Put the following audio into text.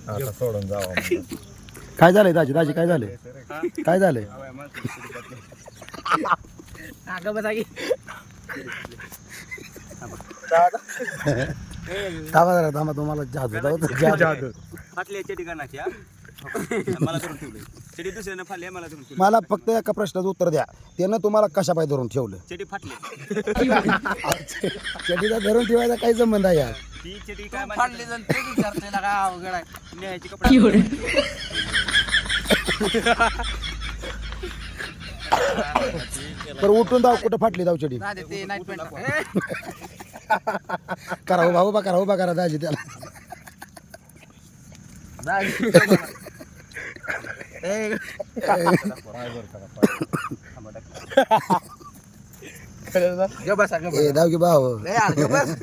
आता सोडून जावा. काय झालंय दाजी दाजी काय झालंय काय झालंय थांबा जरा थांबा तुम्हाला जादू फाटल्याच्या ठिकाणाची मला धरून ठेवलं चेडी दुसऱ्यानं फाडली मला धरून ठेवलं मला फक्त एका प्रश्नाचं उत्तर द्या त्यानं तुम्हाला कशा पाय धरून ठेवलं चेडी फाटली चेडीला धरून ठेवायचा काही संबंध आहे यार ती चेडी काय फाडली जण ते विचारते ना काय अवघड आहे न्यायची कपडे तर उठून जाऊ कुठं फाटली जाऊ चेडी नाही ते नाईट पॅन्ट करा उभा करा दाजी त्याला बसा दाव की भाऊ बस